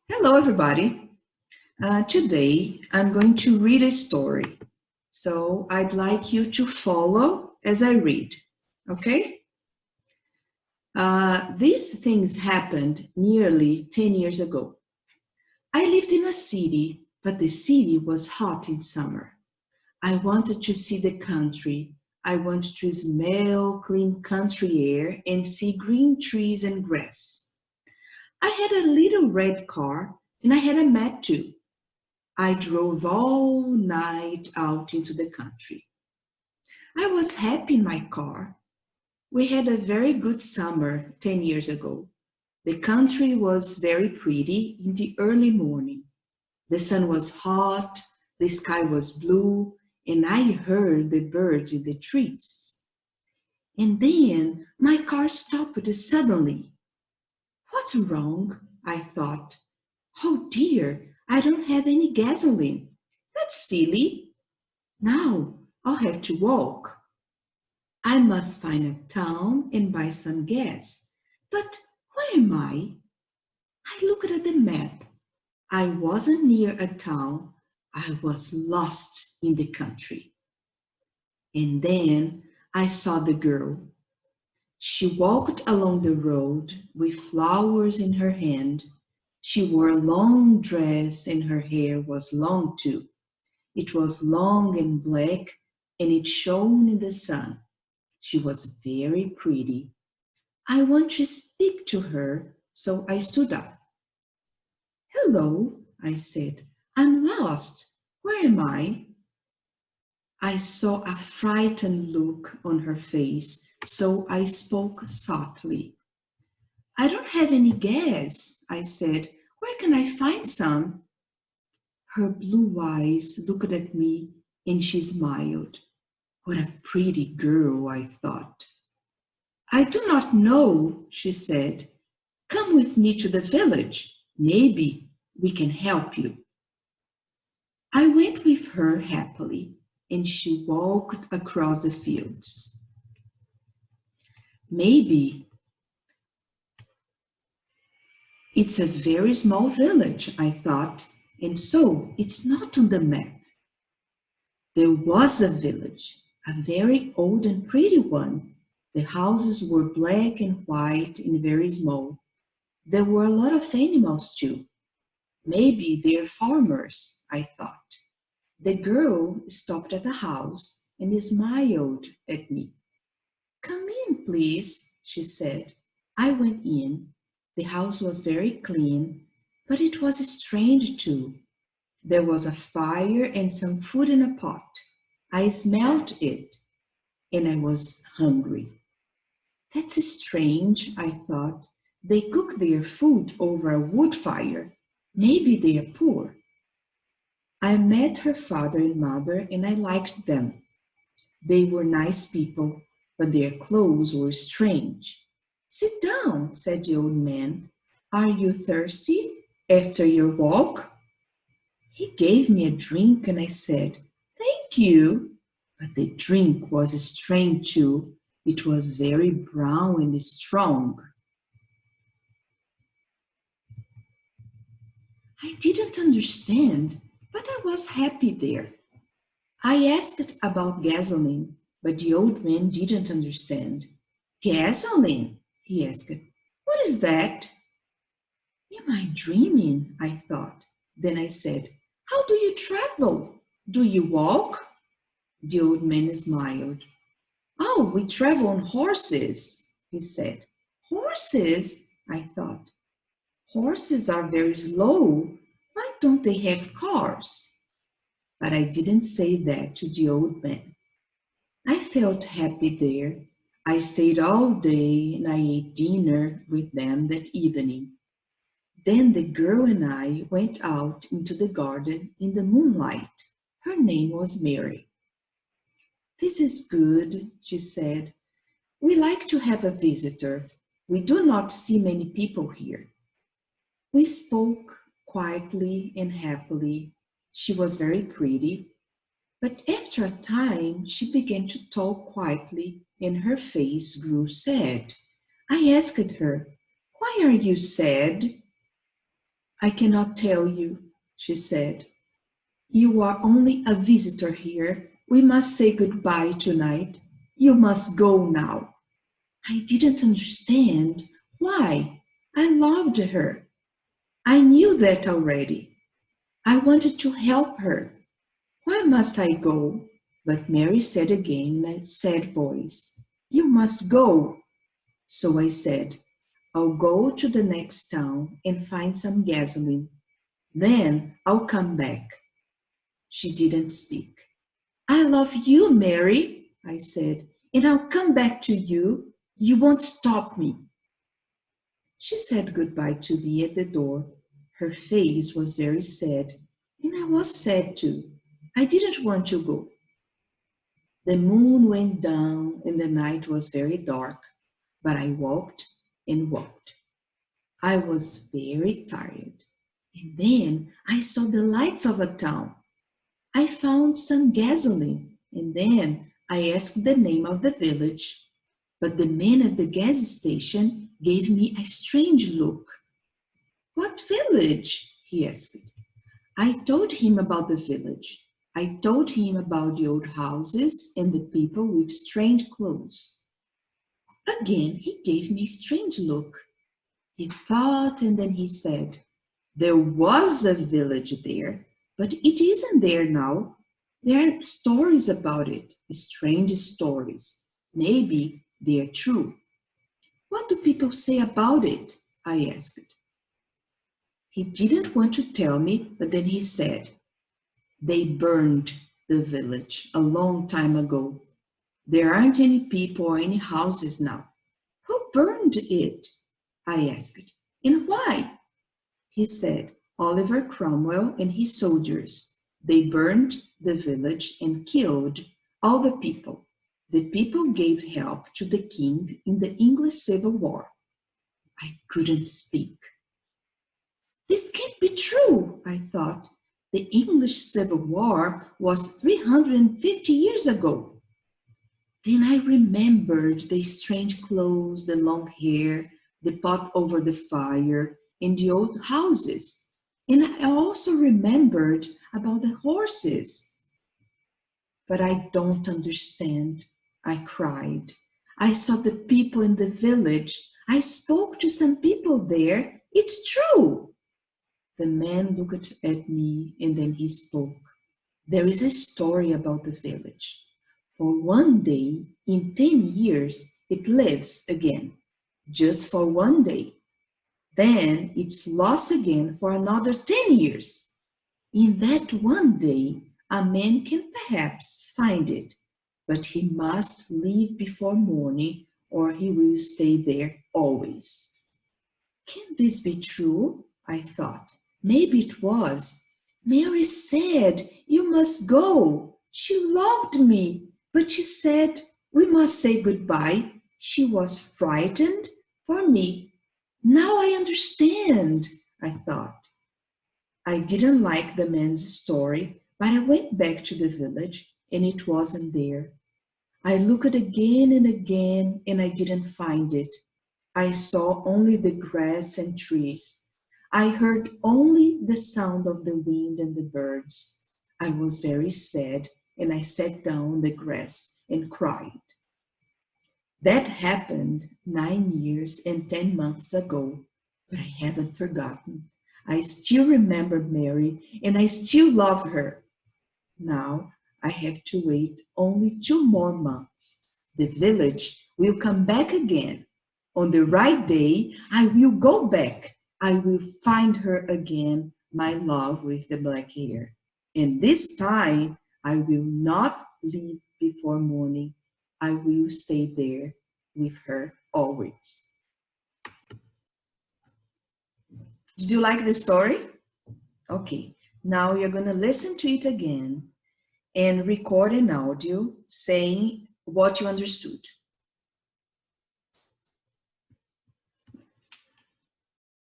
Hello, everybody. Today, I'm going to read a story. So I'd like you to follow as I read. Okay? These things happened nearly 10 years ago. I lived in a city, but the city was hot in summer. I wanted to see the country. I wanted to smell clean country air and see green trees and grass. I had a little red car and I had a mat too. I drove all night out into the country. I was happy in my car. We had a very good summer 10 years ago. The country was very pretty in the early morning. The sun was hot, the sky was blue, and I heard the birds in the trees. And then my car stopped suddenly. What's wrong? I thought. Oh dear, I don't have any gasoline. That's silly. Now I'll have to walk. I must find a town and buy some gas. But where am I? I looked at the map. I wasn't near a town. I was lost in the country. And then I saw the girl. She walked along the road with flowers in her hand. She wore a long dress and her hair was long too. It was long and black and it shone in the sun. She was very pretty. I want to speak to her, so I stood up. Hello, I said. I'm lost. Where am I? I saw a frightened look on her face, so I spoke softly. I don't have any gas, I said. Where can I find some? Her blue eyes looked at me and she smiled. What a pretty girl, I thought. I do not know, she said. Come with me to the village. Maybe we can help you. I went with her happily, and she walked across the fields. Maybe it's a very small village, I thought, and so it's not on the map. There was a village, a very old and pretty one. The houses were black and white and very small. There were a lot of animals too. Maybe they're farmers, I thought. The girl stopped at the house and smiled at me. Come in, please, she said. I went in. The house was very clean, but it was strange too. There was a fire and some food in a pot. I smelled it and I was hungry. That's strange, I thought. They cook their food over a wood fire. Maybe they are poor. I met her father and mother and I liked them. They were nice people, but their clothes were strange. Sit down, said the old man. Are you thirsty after your walk? He gave me a drink and I said, Thank you. But the drink was strange too. It was very brown and strong. I didn't understand, but I was happy there. I asked about gasoline, but the old man didn't understand. Gasoline? He asked. What is that? Am I dreaming? I thought. Then I said, How do you travel? Do you walk? The old man smiled. Oh, we travel on horses, he said. Horses? I thought. Horses are very slow. Why don't they have cars? But I didn't say that to the old man. I felt happy there. I stayed all day and I ate dinner with them that evening. Then the girl and I went out into the garden in the moonlight. Her name was Mary. This is good, she said. We like to have a visitor. We do not see many people here. We spoke quietly and happily. She was very pretty. But after a time, she began to talk quietly and her face grew sad. I asked her, Why are you sad? I cannot tell you, she said. You are only a visitor here. We must say goodbye tonight. You must go now. I didn't understand. Why? I loved her. I knew that already. I wanted to help her. Why must I go? But Mary said again in a sad voice, You must go. So I said, I'll go to the next town and find some gasoline. Then I'll come back. She didn't speak. I love you, Mary, I said, and I'll come back to you. You won't stop me. She said goodbye to me at the door. Her face was very sad, and I was sad too. I didn't want to go. The moon went down and the night was very dark, but I walked and walked. I was very tired. And then I saw the lights of a town. I found some gasoline, and then I asked the name of the village. But the man at the gas station gave me a strange look. What village? He asked. I told him about the village. I told him about the old houses and the people with strange clothes. Again, he gave me a strange look. He thought and then he said, There was a village there, but it isn't there now. There are stories about it, strange stories. Maybe they're true. What do people say about it? I asked. He didn't want to tell me, but then he said, They burned the village a long time ago. There aren't any people or any houses now. Who burned it? I asked. And why? He said, Oliver Cromwell and his soldiers. They burned the village and killed all the people. The people gave help to the king in the English Civil War. I couldn't speak. This can't be true, I thought. The English Civil War was 350 years ago. Then I remembered the strange clothes, the long hair, the pot over the fire, and the old houses. And I also remembered about the horses. But I don't understand, I cried. I saw the people in the village. I spoke to some people there. It's true. The man looked at me and then he spoke. There is a story about the village. For one day, in 10 years, it lives again, just for one day. Then it's lost again for another 10 years. In that one day, a man can perhaps find it, but he must leave before morning or he will stay there always. Can this be true? I thought. Maybe it was. Mary said, You must go. She loved me, but she said, We must say goodbye. She was frightened for me. Now I understand, I thought. I didn't like the man's story, but I went back to the village and it wasn't there. I looked again and again and I didn't find it. I saw only the grass and trees. I heard only the sound of the wind and the birds. I was very sad and I sat down on the grass and cried. That happened 9 years and 10 months ago, but I haven't forgotten. I still remember Mary and I still love her. Now I have to wait only 2 more months. The village will come back again. On the right day, I will go back. I will find her again, my love with the black hair. And this time, I will not leave before morning. I will stay there with her always. Did you like the story? Okay, now you're going to listen to it again and record an audio saying what you understood.